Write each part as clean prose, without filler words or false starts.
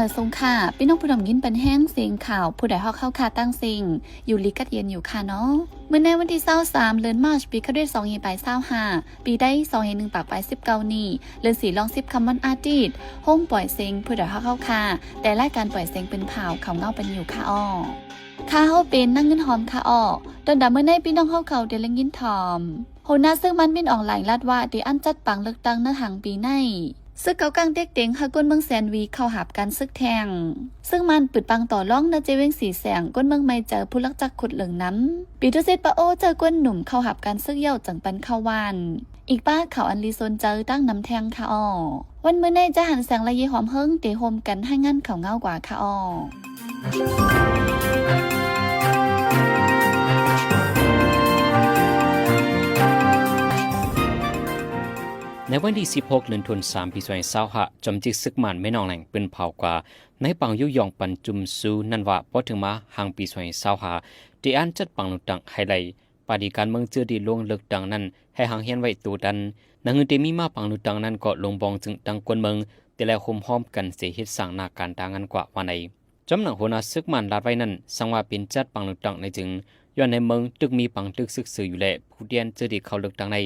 วัดสงขลาพี่น้องผู้ดำยินเป็นแห้งเสียงข่าวผู้ใดฮอกเข้าคาตั้งสิงอยู่ลิกัดเย็นอยู่ค่ะเนาะเมื่อในวันที่23เดือนมาร์ชปีคริสต์2525ปีได้2 1ปากไป19นี้เดือน4ลอง10คำวันอาทิตย์ห้องปล่อยเสียงผู้ใดฮอกเข้าคาแต่รายการปล่อยเสียงเป็นเผาเขาเงาเป็นอยู่ค่ะอ้อค่าเฮาเป็นนั่งเงินหอมค่ะอ้อตอนดำเมื่อในพี่น้องเฮาเขาเดลยินทอมโหน้าซึ่งมันเป็นออกหลายลาดว่าดีอันจัดปังเลือกตั้งในหางปีในซึกเกากังเด็กเต็งฮะก้นเมืองแสนวีเข้าหับการซึกแทงซึ่งมันปิดปังต่อร่องนาเจเวงสีแสงก้นเมืองไม่เจอผู้ลักจักขุดเหลืองน้ำปีตุเซตปะโอเจอก้นหนุ่มเข้าหับการซึกเย่าจังปันเข้าวานอีกป้าเขาอันลีโซนเจอตั้งน้ำแทงค่ะอ้อวันเมื่อในจะหันแสงละเยหอมเฮิงเตะโฮมกันให้งั้นเขาเงากว่าค่ะอ้อในวันที่16เดือนธันวาคมปี2025จอมจิกซึกมันไม่นองแหล่งเป็นเผากว่าในปังยุยองปันจุมซูนันว่าพอถึงมาหางปี2025ที่อันจัดปังลุตังไฮไลท์ปฏิการเมืองเจอดีลงเลือกดังนั้นให้หางเฮียนไว้ตัวดันนังเงินเตมีมาปังลุตังนั้นก็ลงบองจึงดังกวนเมืองแต่แล้วคุมห้อมกันเสียเหตุสั่งนาการต่างกันกว่าวันไหนจำหนังหัวหน้าซึกมันลาดไว้นั้นสังว่าเป็นจัดปังลุตังในจึงย้อนในเมืองตึกมีปังตึกซึกสื่ออยู่แหละผู้เดียนเจอดีเขาเลือกดังใน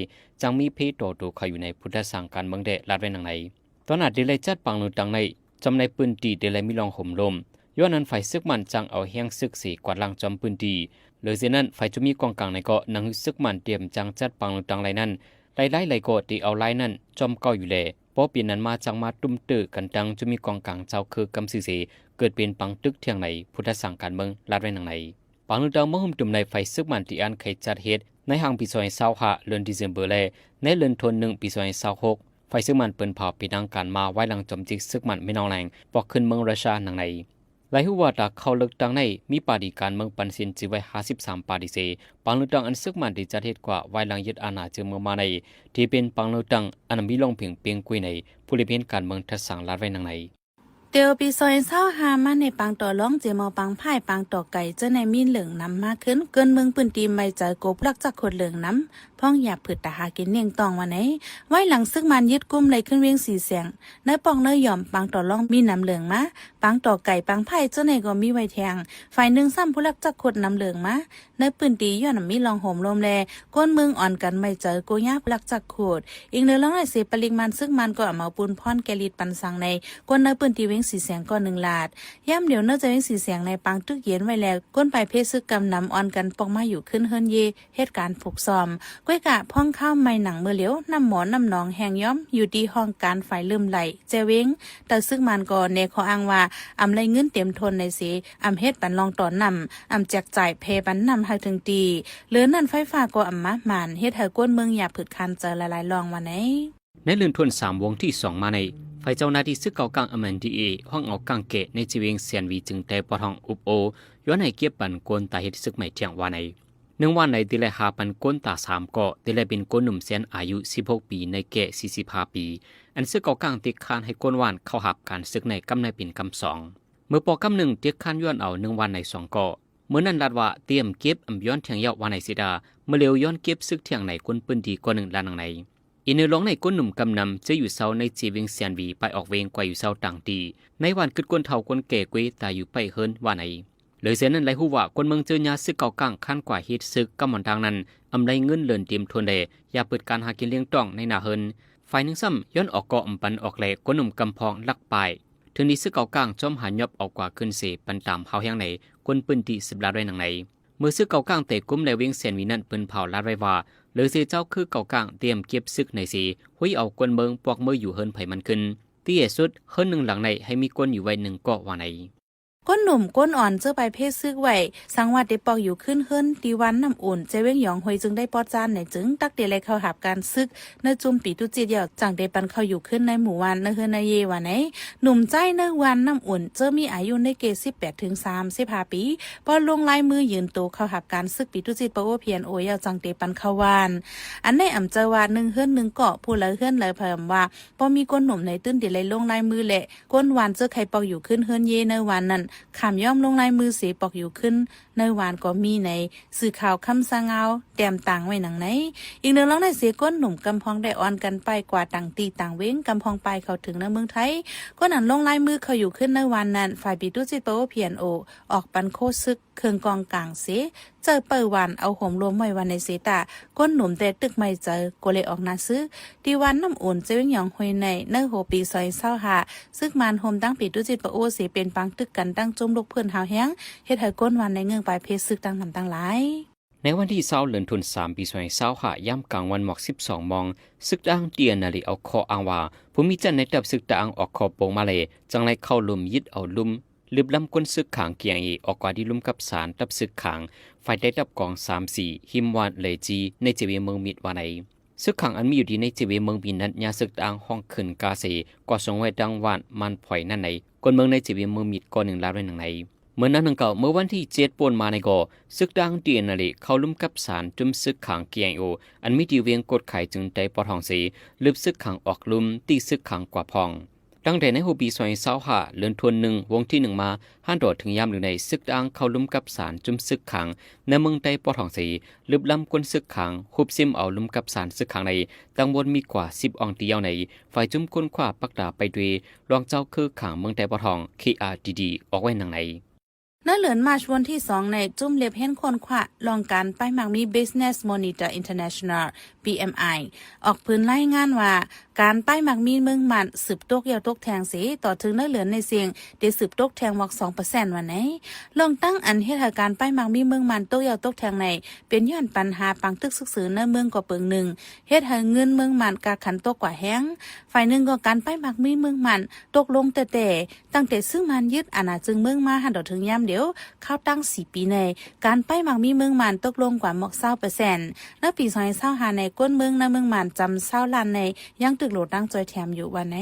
จังมีเพโตโตเขาอยู่ในพุทธสังการเมืองเดลาดไว้หนังในตอนนั้นเดลัยจัดปังลุตังในจำในปืนตีเดลัยมีลองห่มลมย้อนนั้นฝ่ายซึกมันจังเอาแห้งซึกสีกวาดลังจอมปืนตีเลยเสียนั้นฝ่ายจุมีกองกลางในก็นังซึกมันเตรียมจังจัดปังลุตังไรนั้นไล่ไหลก็ตีเอาไล่นั้นจอมเก่าอยู่แหละเพราะปีนั้นมาจังมาตุ้มตื้อกันดังจุมีกองกลางเจ้าคือกำสื่อเสเกิดเป็นปังตึกเทียงในพุทธสังการเมืองลาดไว้หนังในปังลุตังมหุ่มจุ่มในไฟซึกมันที่อันเคยจัดเหตุในหางปี2025เดือนเดือนเบอร์และในเดือนธันวาคมปี2026ไฟซึกมันเปิ้นเผาปีนังการมาไว้หลังจอมจิกซึกมันไม่นองแรงปอกขึ้นเมืองรัสเซียหนังในหลายหัวตาเข้าเลือกตั้งในมีปาฏิการเมืองปันสินจีไว้53ปาฏิเสปังลุตังอันซึกมันที่จัดเหตุกว่าไว้หลังยึดอาณาจักรเมืองมาในที่เป็นปังลุตังอันมีลงเพียงเปียงกุยในผู้ริเพียนการเมืองทัดสังลาดไว้หนังในเตียวปีซอยเศร้าหามาในปังต่อร้องเจมอปังพ่ายปังต่อไก่เจ้าในมีเหลืองน้ำมากขึ้นเกินเมืองปืนตีไม่ใจกบลักจากขดเหลืองน้ำพ้องหยาบผืดตาหากินเนียงตองวันไหนไว้หลังซึกมันยึดกุ้มเลยขึ้นเวียงสีแสงเนื้อปองเนื้อหย่อมปังต่อร้องมีน้ำเหลืองมาปังต่อไก่ปังพ่ายเจ้าในก็มีไว้แทงฝ่ายหนึ่งซ้ำผู้ลักจากขดน้ำเหลืองมาเนื้อปืนตีย้อนมีลองห่มลมแลก้นเมืองอ่อนกันไม่เจอโกยาลักจากขดอีกเนื้อร้องไอเสียปริมันซึกมันก็เอามาปูนพรแกลิดปันสังในก้นเนื้อปืนตีเวียงสีแสงก็หนึ่งย่ำเดี๋ยวเนื้อจะเป็นสีเสียงในปังตึกเย็นไว้แล้วก้นไปเพศซึกกำนำอ่อนกันปองมาอยู่ขึ้นเฮินเยเหตุการณ์ผูกซอมก้อยกะพ่องข้าวไม่หนังเมื่อเหลียวน้ำหมอนน้ำหนองแหงย้อมอยู่ดีห้องการฝ่ายลืมไหลเจเวงแต่ซึกมันก่อเนขออ้างว่าอำไรเงินเต็มทนในสีอำเฮ็ดปันลองต่อนำอำแจกจ่ายเพปันนำให้ถึงตีเหลือนั่นไฟฟ้าก็อำมาหมานเฮ็ดให้ก้นเมืองอย่าผึดคันเจอหลายๆลองวันไหนในเรือนทวน3วงที่2มาในไฟเจ้าหน้าที่ซึกเก่ากลางอเมนดีเอห้องเอากังเกะในจีเวงเซียนวีจึงแต่ปอทองอุบโอย้อนให้เก็บปันโกนตาเหตุซึกใหม่เที่ยงวันใน1วันในติเลหาปันโกนตา3เกาะติเลเป็นโกนหนุ่มเซียนอายุ16ปีในแก่45ปีอันซึกเก่ากลางติดคานให้โกนวานเข้าหับการซึกในกำในเป็นกำ2เมื่อปอกำ1ติดคานย้อนเอา1วันใน2เกาะเมื่อนั้นรัดว่าเตรียมเก็บอำย้อนเที่ยงยาววันในสิดาเมื่อเร็วย้อนเก็บซึกเที่ยงในก้นปืนดีกว่า1ล้านในอินเนอร์ร้องในก้นหนุ่มกำนำจะอยู่เศร้าในจีเวงเซียนวีไปออกเวงกว่าอยู่เศร้าต่างตีในวันกึดก้นเท่าก้นแก่กุยตายอยู่ไปเฮิรนว่าไหนเลยเสียนั้นไรหูว่าก้นเมืองเจอยาซึกเก่ากังขั้นกว่าฮิตซึกกำมันทางนั้นอำไรเงินเลินเตรียมทนเดอย่าเปิดการหากินเลี้ยงต้องในนาเฮิรนฝ่ายหนึ่งซ้ำย้อนออกเกาะอำปันออกแหลกก้นหนุ่มกำพองลักปลายถึงนี้ซึกเก่ากังจอมหายอบออกกว่าขึ้นเสปันตามเฮาแห้งไหนก้นปืนตี10 ลาดไว้หนังไหนเมื่อซึกเก่ากังเตะกุ้มและเวงเซียนวีนั้นปืนเผาลาดไว้ว่าหรือเสียเจ้าคือเก่ากลางเตรียมเก็บซึกในสีหุ้ยเอากวนเมืองปอกมืออยู่เฮิรนไผมันขึ้นที่สุดเฮิรน1หลังในให้มีกวนอยู่ไว้1เกาะว่าไหนก้นหนุ่มก้นอ่อนเจอไปเพศซึกไว้สังวัดได้ปอกอยู่ขึ้นเฮิรนตีวันน้ำอุ่นเจเว้งหยองหวยจึงได้ปอจานในจึงตักเดลัยเข้าหับการซึกในจุมปีตุจีเดียวจังได้ปันเข้าอยู่ขึ้นในหมู่วันในเฮิรนในเยวันไหนหนุ่มใจในวันน้ำอุ่นเจอมีอายุในเกณฑ์18 ถึง 35 ปีพอลงลายมือยืนโตเข้าหับการซึกปีตุจีปะโอเพียนโอยจังได้ปันเข้าวานอันในอำเจอว่า1เฮิรน1เกาะผู้ละเฮิรนเลยเพิ่มว่าพอมีก้นหนุ่มในตื้นเดลัยลงลายมือแหละก้นวันเจอใครปอกอยู่ขึ้นเฮิรนเยในวันนั้น ขามย่อมลงลายมือเสปอกอยู่ขึ้นในวานก็มีในสื่อข่าวคำสังเอาแต้มต่างไว้หนังไหนอีกหนึ่งร้องในเสียก้นหนุ่มกำพองได้อ่อนกันไปกว่าต่างตีต่างเว้งกำพองไปเขาถึงในเมืองไทยก็นั่นลงลายมือเขาอยู่ขึ้นในวันนั้นฝ่ายปีตุจิตโปเพียนโอออกปันโคซึกเครื่องกองกลางเสเจอเปิดวันเอาห่มรวมไว้วันในเสตาก้นหนุ่มแต่ตึกไม่เจอก็เลยออกนาซื้อดีวันน้ำอุ่นเจ้าหยองหวยในเนื้อโหปีซอยเศร้าหาซึ่งมันโฮมตั้งปีตุจิตโปโอเสเป็นปังตึกกันตั้งจุ่มลูกเพื่อนหาวแห้งเฮ็ดให้ก้นวันในเงื่อนปลายเพชรซึกตั้งนำตั้งหลายในวันที่20เดือนธันวาคมปี2025ย่ำกลางวันหมอก12 โมงซึกดังเตียนนาลีเอาคออ้างว่าผู้มีจันในตับซึกดังออกคอโปงมาเลยจังไรเข้าลุมยึดเอาลุมลืบล้ำก้นซึกขางเกียงอีออกกว่าที่ลุมกับสารตับซึกขางฝ่ายได้ตับกอง3-4หิมวานเลยจีในเจวีเมืองมิดวาไหนซึกขางอันมีอยู่ดีในเจวีเมืองมิดนั้นยาซึกดังห้องขึ้นกาเซก่อทรงไว้ดังวานมันผ่อยนั่นไหนคนเมืองในเจวีเมืองมิดก่อ1 ล้านด้วยหนังไหนเมื่อนั้นหนึ่งเก่าเมื่อวันที่7ป่นมาในก่อซึกดังเตียนนาลีเข้าลุ่มกับสารจุ่มซึกขังเกียงโออันมีดีเวียงกดไข่จึงได้ปอทองสีลืบซึกขังออกลุ่มตีซึกขังกว่าพองตั้งแต่ในหูปี2025เลือนทวน1วงที่1มาห้านโดดถึงยามอยู่ในซึกดังเข้าลุ่มกับสารจุ่มซึกขังในเมืองใต้ปอทองสีลืบล้ำก้นซึกขังหุบซิมเอาลุ่มกับสารซึกขังในตังบนมีกว่า10 องตีเอาในฝ่ายจุ่มก้นขวาปักดาไปด้วยรองเจ้าคือขังเมืองใต้ปอทอง KRDD ออกไว้หนังในณเหลือนมาชวันที่2ในจุ่มเล็บเห็นคนขวะลองการไปมักมี Business Monitor International BMI ออกพื้นรายงานว่าการไปมักมีเมืองมันสืบตกเยาวตกแทงสีต่อถึงณเหลือนในเสียงได้สืบตกแทงวัก 2% วันไหนลองตั้งอันเหตุการณ์ไปมักมีเมืองมันตกเยาวตกแทงในเป็นย้อนปัญหาปังตึกซึกซือในเมืองก็เปิงหนึ่งเฮ็ดให้เงินเมืองมันกาขันตกกว่าแห้งฝ่ายหนึ่งก็การไปมักมีเมืองมันตกลงแต่ตั้งแต่ซึ่งมันยึดอาณาจึงเมืองมาหันดอกถึงยามเดียวเข้าตั้ง4 ปีในการไปมักมีเมืองมันตกลงกว่าหมอก 20% ในปี2025ในก้นเมืองในเมืองมันจำ20 ล้านในยังตึกโหลดตั้งจอยแถมอยู่วันไหน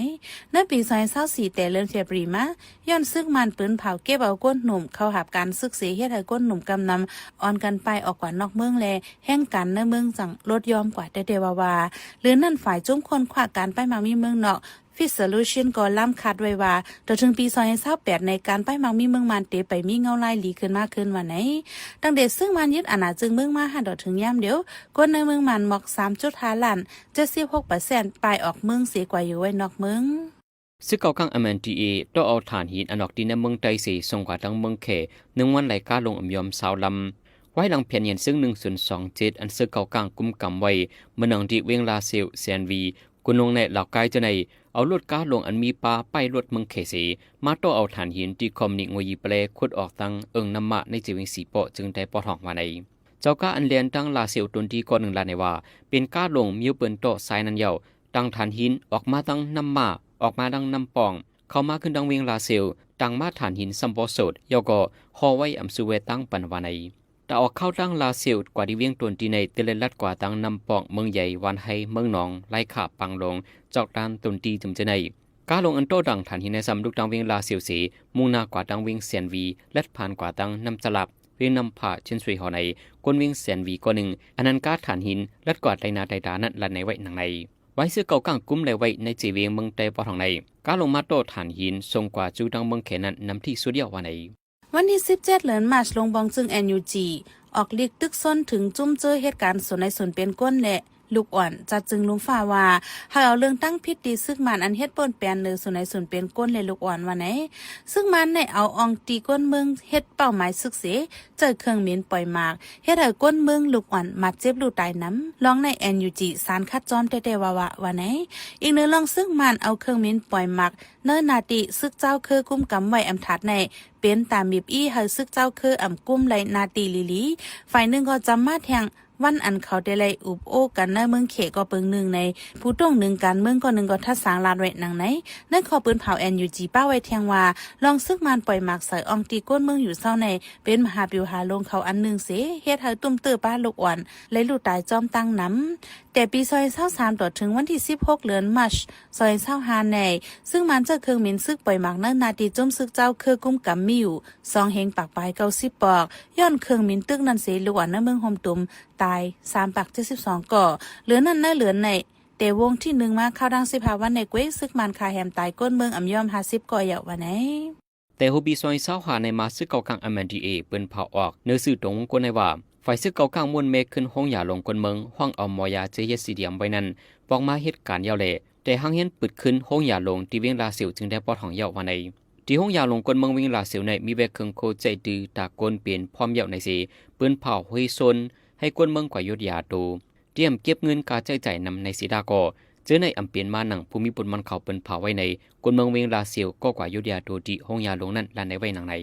ในปี2024แต่เดือนเฟบรีมาย้อนซึกมันปืนเผาเก็บเอาก้นหนุ่มเข้าหับการซึกเสียเฮ็ดให้ก้นหนุ่มกำนำอ่อนกันไปออกกว่านอกเมืองแลแห่งกันในเมืองจังลดยอมกว่าแต่เดว่าหรือนั่นฝ่ายจุ้มคนขวาการไปมักมีเมืองนอกFit Solution ก็ล้ำคัดไว้ว่าต่อถึงปี2028ในการไปมักมีเมืองมันเตไปมีเงาลายหลีขึ้นมากขึ้นวันไหนตั้งแต่ซึ่งมันยึดอาณาจึงเมืองมาหันดอกถึงยามเดียวคนในเมืองมันหมอก 3.5 ล้าน 76% ไปออกเมืองเสียกว่าอยู่ไว้นอกเมืองซึกเก่ากัง MNDA ต้องเอาฐานหินอันออกดีในเมืองไต้สีส่งกว่าทั้งเมืองเข1 วันไหลกาลงอำยอม20 ลำไว้หลังเพียนเย็นซึ่ง1027อันซึกเก่ากลางกุมกำไว้เมื่อนังดีเวียงลาเซลเซียนวีกุนลงในเหล่ากายจะในเอารถก้าลงอันมีปลาไปรถเมืองเขสีมาโตเอาฐานหินที่คอมนิงวยเปลขุดออกตั้งน้ำมะในจีวิงสีโปจึงได้ปอทองมาในเจ้าก้าอันเลียนตั้งลาเซียวตุนที่ก่อน1 ล้านในว่าเป็นก้าลงมิวเปินโตไซนันเยาตั้งฐานหินออกมาตั้งน้ำมะออกมาดังน้ำปองเข้ามาขึ้นดังเวียงลาเซียวตั้งมาฐานหินซัมโบโซดยาก็ฮอไว้อัมซูเวตั้งปันวาในแต่ออกเข้าตั้งลาเซียวกว่าที่เวียงตุนที่ในเตเลลัดกว่าตั้งน้ำปองเมืองใหญ่วันไฮเมืองหนองไล่ขาปังลงจอกด้านตุนตีจุ่มจะในก้าลงอันโตดังฐานหินในซัมลูกดังเวียงลาเซียวสีมุ่งหน้ากว่าดังเวียงเซียนวีและผ่านกว่าดังน้ำสลับเวียงน้ำผ่าเช่นสุยหอในก้นเวียงเซียนวีก็หนึ่งอันนั้นก้าฐานหินและกว่าไดนาไดดานั่นละในไว้หนังในไว้ซื้อเก่าก้างกุ้มเลยไว้ในจีเวียงเมืองไต้ปอทองในก้าลงมาโตฐานหินทรงกว่าจูดังเมืองเขนั้นนำที่สุดเดียววันในวันที่17เดือนมาร์ชลงบองจึง NUG ออกเรียกตึกซ้นถึงจุ้มเจอเหตุการณ์ส่วนในส่วนเป็นก้นและลูกอ่อนจัดจึงลุงฝ่าว่าหากเอาเรื่องตั้งพิษดีซึ่งมันอันเฮ็ดป่นแปลนเนือส่วนในส่วนเป็นก้นและลูกอ่อนว่าไหนซึ่งมันในเอาอองตีก้นเมืองเฮ็ดเป้าหมายซึกเสเจอเครื่องเหม็นปล่อยหมากเฮ็ดให้ก้นเมืองลูกอ่อนมาเจ็บลูกตายน้ำลองใน NUG สารคัดจอมแต่ว่าไหนอีกเนื้อลองซึ่งมันเอาเครื่องเหม็นปล่อยหมากเนื้อนาติซึกเจ้าคือกุ้มกำไว้อำทัดในเป็นตามบีบอี้ให้ซึกเจ้าคืออำกุ้มไหลนาตีลีฝ่ายนึงก็จำมาแทงวันอันเขาได้ไล่อุบโอกันในเมืองเขก็เปิงหนึ่งในผู้ต้องหนึ่งการเมืองก็หนึ่งก็ทัดสางลานไว้หนังไหนนั่นขอปืนเผา NUG ป้าไว้เทียงว่าลองซึกมันปล่อยหมากใส่อองตีก้นเมืองอยู่เศร้าในเป็นมหาปิวหาลงเขาอันหนึ่งเสเฮ็ดให้ตุ้มเตอป้าลูกอ่อนและลูกตายจอมตั้งน้ำแต่ปี2023ต่อถึงวันที่16เดือนมาร์ช2025ในซึ่งมันจะเครื่องเหม็นซึกปล่อยหมากในนาทีจุ่มซึกเจ้าคือกุ้มกำมีอยู่2เฮงปากปลาย90ปอกย้อนเครื่องเหม็นตึกนั้นเสลูกอ่อนในเมืองโฮมตุมตาย372ก่อเหลือนั่นเหลือในแต่วงที่1มาเข้าดัง15วันในเกวซึกมันคาแฮมตายก้นเมืองอำยอม50ก่อเหยาะวันไหน แต่ฮูบีซอยเศร้าหาในมาซึกเก่ากัง MNDA เปิ้นเผาออกเนื้อสื่อตรงกวนในว่าฝ่ายซึกเก่ากังมวลเมฆขึ้นห้องยาลงกวนเมืองห้องเอามอยาเจเยสีเดียมไว้นั้นปอกมาเหตุการณ์ยาวแหล่แต่หังเห็นปึดขึ้นห้องยาลงที่เวียงลาเสียวจึงได้ปอดห้องยาววันในที่ห้องยาลงกวนเมืองเวียงลาเสียวในมีเวกเครื่องโคใจดื้อตากวนเปลี่ยนพร้อมยาวในสีเปิ้นเผาห้วยซนให้กวนเมืองกว่ายุทธยาโตเตรียมเก็บเงินการใช้จ่ายนำในสีดากอเจอในอำเปียนมาหนังภูมิปนมันเขาเปิ้นเผาไว้ในกวนเมืองเวียงลาเสียวก็กว่ายุทธยาโตที่ห้องยาลงนั้นลานในไว้หนังใน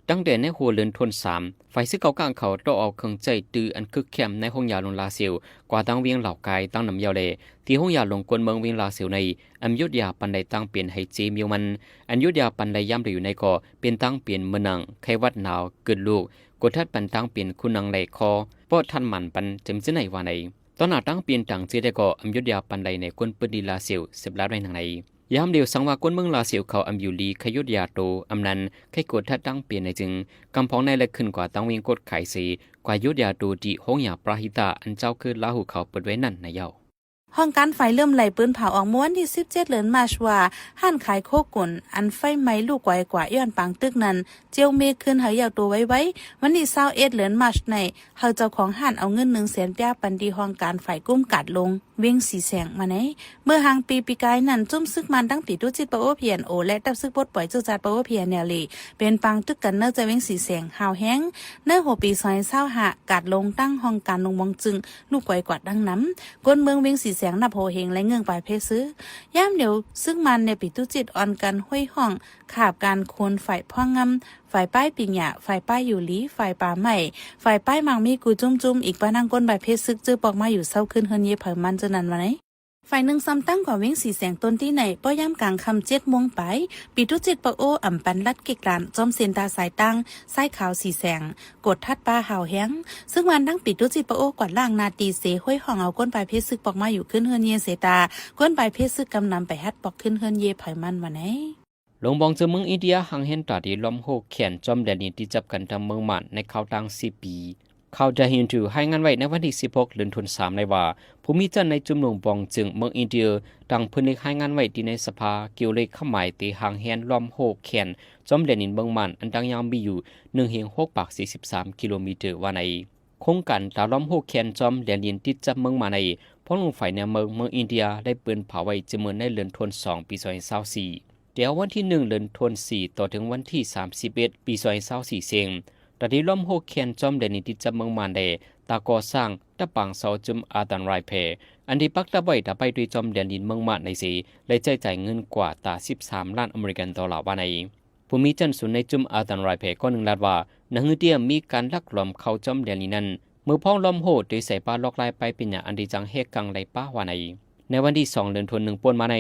ตั้งแต่ในหัวเรือนทน3ฝ่ายซึกเก่ากลางเขาต้องเอาเครื่องใจดื้ออันคึกเข้มในห้องยาลงลาเสียวกว่าตั้งเวียงเหล่ากายตั้งนำยาวเลที่ห้องยาลงกวนเมืองเวียงลาเสียวในอันยุทธยาปันใดตั้งเปลี่ยนให้เจมิวมันอันยุทธยาปันใดย่ำอยู่ในก่อเป็นตั้งเปลี่ยนเมืองไขวัดหนาวเกิดลูกกดทัดปันตั้งเปลี่ยนคุณนังไหลคอเพราะท่านมันปันจำเจไหนว่าในตอนหน้าตั้งเปลี่ยนต่างเจได้ก่ออันยุทธยาปันใดในกวนปืนดีลาเสียว10ล้านไว้ทางในยามเดียวสังว่ากวนเมืองลาเสียวเขาอำยูลีขยุทธยาโตอำนันไขกดทัดตั้งเปลี่ยนในจึงกำพองในและขึ้นกว่าตั้งเวียงกดไขสีกว่ายุทธยาโตดีห้องยาปราหิตาอันเจ้าคือลาหูเขาเปิดไว้นั่นในเยาห้องการไฟเริ่มไหลปืนเผาออกม้วนที่17เดือนมาชว่าห้านขายโคกุ่นอันไฟไหม้ลูกไว้กว่าย้อนปังตึกนั้นเจียวเมฆขึ้นเฮายาวตัวไว้วันที่21เดือนมาชในเฮาเจ้าของห้านเอาเงิน100,000ป้าปันดีห้องการไฟกุ้มกัดลงเวียงสีแสงมาไหนเมื่อหางปีกายนั้นจุ่มซึกมันตั้งปีตุจิตปะโอเพียนโอและตับซึกปดปล่อยจุจัดปะโอเพียนแนวลีเป็นปังตึกกันเนอจะเวียงสีแสงหาวแห้งเนื้อหัวปีซอย25กัดลงตั้งห้องการลงมองจึงลูกไว้กวาดดังน้ำก้นเมืองเวียงสีแสงนับโหเฮงและเงื่องปลายเพซื้อย่ามเดี๋ยวซึ่งมันในปีตุจิตอ่อนกันห้วยห้องขาบการโคนฝ่ายพ่องงำฝ่ายป้ายปิงหยาฝ่ายป้ายอยู่ลีฝ่ายป่าใหม่ฝ่ายป้ายมังมีกูจุ่มอีกป้านั่งก้นใบเพซึกจื้อปอกมาอยู่เศร้าขึ้นเฮินเย่เผยมันจะนันมาไหนฝ่ายหนึ่งซ้ำตั้งกว่าเว้งสีแสงต้นที่ไหนป้อย่ำกลางคำ7 โมงไปปีตุจิตปะโออ่ำปันลัดเกกลานจอมเซนตาสายตั้งไส้ขาวสีแสงกดทัดปลาหาวแห้งซึ่งวันตั้งปีตุจิตปะโอกวาดล่างนาตีเสห้อยห้องเอาก้นใบเพซึกปอกมาอยู่ขึ้นเฮินเย่เสตาก้นใบเพซึกกำนำไปฮัดปอกขึ้นเฮินเย่เผยมันมาไหนหลงบองเจอเมืองอินเดียหังเห็นตาดีล้อมโฮแขนจอมแดนดินที่จับกันทำเมืองมันในข่าวต่าง10 ปีข่าวจะเห็นถือให้งานไว้ในวันที่16เดือนธันวาคมในว่าผู้มีจันในจุ่มหลงบองจึงเมืองอินเดียต่างพื้นที่ให้งานไว้ที่ในสภาเกี่ยวเลขข้าหมายตีหังเห็นล้อมโฮแขนจอมแดนดินเมืองมันอันดังยาวมีอยู่1.643 กิโลเมตรว่าในโครงการตาล้อมโฮแขนจอมแดนดินที่จับเมืองมาในพ้องลงฝ่ายในเมืองอินเดียได้ปืนเผาไว้จำนวนในเดือนธันวาคมปี2024เดี๋ยววันที่1เดือนธันวาคมต่อถึงวันที่31ปี2024เซงตาดีล้อมโฮแคนจอมแดนที่จับเมืองมันเดตาก่อสร้างตะปังเสาจุมอาตันไรเพอันที่ปักตะไว้ตะไปด้วยจอมแดนดินเมืองมันในสีและจ่ายเงินกว่าตา13 ล้านอเมริกันดอลลาร์ว่าในผู้มีจันสุนในจุมอาตันไรเพก็1 ล้านว่านังเดียมีการลักลอบเข้าจอมแดนดินนั้นเมื่อพ้องล้อมโฮโดยใส่ปลาลอกลายไปเป็นอย่างอันดีจังเฮกังไหลป้าว่าในวันที่2เดือนธันวาคมป่นมาใน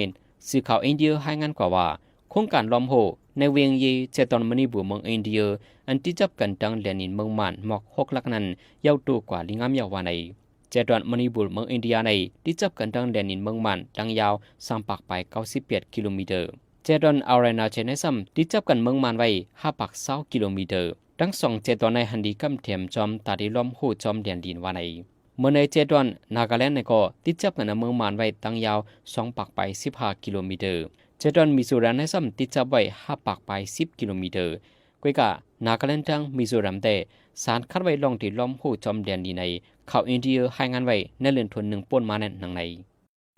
สื่อข่าวอินเดียให้งานกว่าว่าโครงการล้อมโฮในเวียงเยเจตอนมณีบัวเมืองอินเดียอันที่จับกันดังแดนดินเมืองมันหมอก6 ลักนั้นยาวตัวกว่าลิงามยาววาในเจตอนมณีบัวเมืองอินเดียในที่จับกันดังแดนดินเมืองมันดังยาว3 ปักไป98 กิโลเมตรเจตอนอารานาเชนซัมที่จับกันเมืองมันไว้5 ปัก20 กิโลเมตรทั้ง2เจตอนในฮันดีกัมเทียมจอมตาดีล้อมโฮจอมแดนดินวาในเมื่อในเจตอนนากาแลนด์ในก็ที่จับกันเมืองมันไว้ตั้งยาว2 ปักไป15 กิโลเมตรเจดอนมิโซรัมในซ้ำติดจับไว้5 ปักไป10 กิโลเมตรกวยกะนากาแลนด์จังมิโซรัมแต่สารคัดไว้ลองที่ล้อมโฮจอมแดนดีในข่าวอินเดียให้งานไว้ในเรือนทน1ป่นมาแน่นหนังใน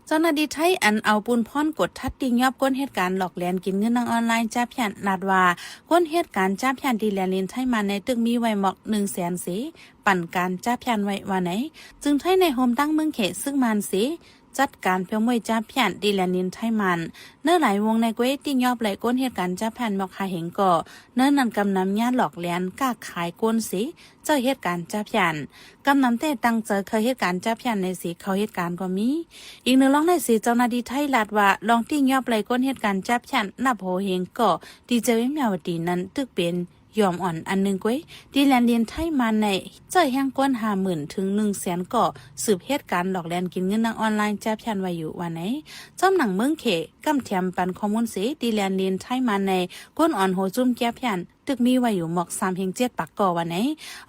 เจ้าหน้าที่ไทยอันเอาปูนพ่อนกดทัดติงยอบก้นเหตุการณ์หลอกแลนกินเงินทางออนไลน์จ้าพยันนาดว่าก้นเหตุการณ์จ้าพยันดีแลนลินไทยมาในตึกมีไว้หมอก100,000 สีปั่นการจ้าพยันไว้ว่าไหนจึงไทยในโฮมตั้งเมืองเขตซึ่งมันสีจัดการเพียงมวยจ้าพยันดีแลนลินไทยมันเนื้อหลายวงในก้วยติงยอบไหลก้นเหตุการณ์จ้าพยันหมอกหาเหงก่อเนื้อนันกำนำญาติหลอกแลนกล้าขายก้นสีเจ้าเหตุการณ์จ้าพยันกำนำแต่ตั้งเจอเคยเหตุการณ์จ้าพยันในสีเขาเหตุการณ์ก็มีอีกหนึ่งลองในสีเจ้าหน้าที่ไทยลาดว่าลองติงยอบไหลก้นเหตุการณ์จ้าพยันนับโหเหงก่อดีเจวิมยาวดีนั้นตึกเป็นยอมอ่อนอันหนึ่งก้วยดีแลนเลียนไทยมาในเจ้าแห่งก้น50,000 ถึง 100,000 ก่อสืบเหตุการณ์หลอกแลนกินเงินทางออนไลน์จ้าพยันไว้อยู่วันไหนจอมหนังเมืองเขกำเทียมปันข้อมูลเสดีแลนเลียนไทยมาในก้นอ่อนโหจุ่มแก้พยัน ตึกมีไว้อยู่หมอก3-7ปักก่อวันไหน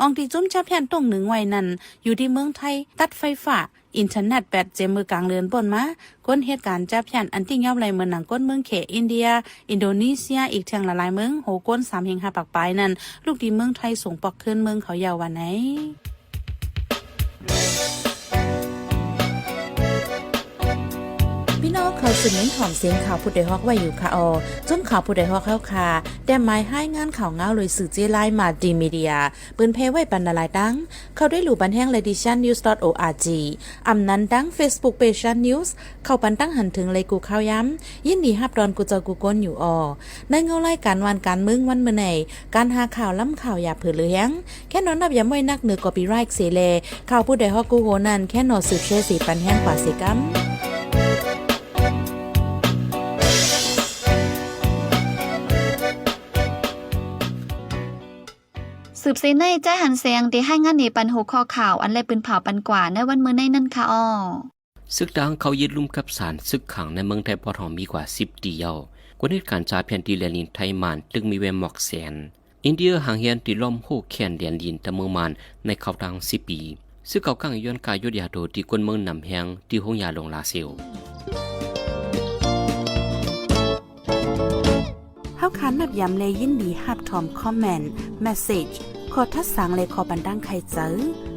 อองที่จุ้มจับแผ่นตรงหนึ่งไว้นั้นอยู่ที่เมืองไทยตัดไฟฟ้าอินเทอร์เน็ตแบตเจมือกลางเรือนบนมาก้นเหตุการณ์จับแผ่นอันที่ยับไหลเมืองหนังก้นเมืองเขอินเดียอินโดนีเซียอีกทางหลายๆเมืองโหก้น3-5ปักปลายนั้นลูกที่เมืองไทยส่งปอกขึ้นเมืองเขายาววันไหนพี่น้องเขาสืบเน้นหอมเสียงข่าวผู้ใดฮอกไว้อยู่ค่ะจนข่าวผู้ใดฮอกเข้าค่ะแต่หมายให้งานข่าวเงาเลยสื่อเจไลมาดีมีเดียปืนเพไว้ปันหลายดังเขาได้หลู่บันแห้ง lediciannews.org อำนั้นดัง Facebook page news เข้าปันตั้งหันถึงเลยกูข่าวย้ำยินดีฮับดอนกูเจอกูก้นอยู่ในเงาไล่การวันการมึงวันเมื่อไหนการหาข่าวล้ำข่าวอย่าเผือเลี้ยงแค่นอนนับย้ำไว้นักเหนือกอปีไรค์เสเลข่าวผู้ใดฮอกกูโหนั่นแค่นอสืบเชสีปันแห้งกว่าเสกัมสืบเสในใจหันเสียงที่ให้งานในปันหัวข้อข่าวอันแลปืนเผาปันกว่าในวันมื้อในนั่นค่ะศึกดังเขายึดลุ่มกับสารศึกขังในเมืองไทยปอทองมีกว่า10ปีแล้วกว่าเหตุการณ์จ่าแผ่นดินแลนินไทยมานตึงมีเวมหมอกแสนอินเดียห่างเฮียนตีล้อมโฮแคนเดียนดินตะเมืองมานในเขาทาง10ปีซึ่งเก่ากังย้อนกายยุดยาโดที่กวนเมืองนำแหงที่ห้องยาลงลาเซลเฮาคันนับย้ำเลยยินดีฮับทอมคอมเมนต์เมสเสจขอทัดสังเลยขอบันดังใครเจอ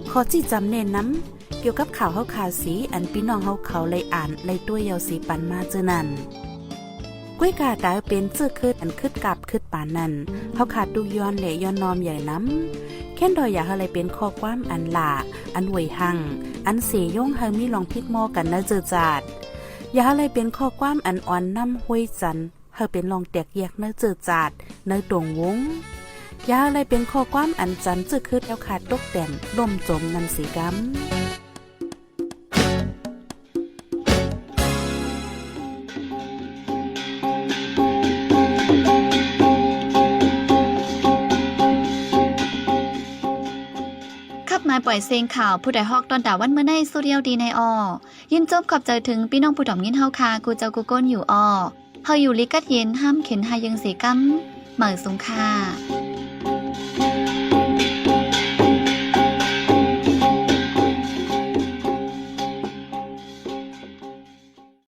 ขอจี้จำเน้นน้ำเกี่ยวกับข่าวเฮาข่าวสีอันพี่น้องเฮาเขาเลยอ่านเลยตัวยาวสีปันมาเจอนั่นก้วยกาดาวเป็นเจื้อคืดอันคืดกับคืดปานนั่นเฮาขาดดูย้อนเลยย้อนนอมใหญ่น้ำแค่นดอยอยากอะไรเป็นข้อความอันหลาอันหวยหังอันเสยย่งเฮามีลองพิดมอกันนะเจอจาดอยากอะไรเป็นข้อความอันอ่อนน้ำห้วยจันเฮาเป็นลองแตกแยกเนื้อเจือจาดเนื้อตรงวงยาอะไรเป็นข้อความอันจันจื้อคืดแล้วขาดตกแต่นล่มจมนันสีกำมาปล่อยเสียงข่าวผู้ใดฮอกตอนดาวันเมื่อในสุเรียวดีในยินจบขอบใจถึงพี่น้องผู้ดอมยินเฮาคากูเจ้ากูก้นอยู่เฮาอยู่ลิกัดเย็นห้ามเข็นหายังสีกัมเหมือสงค่า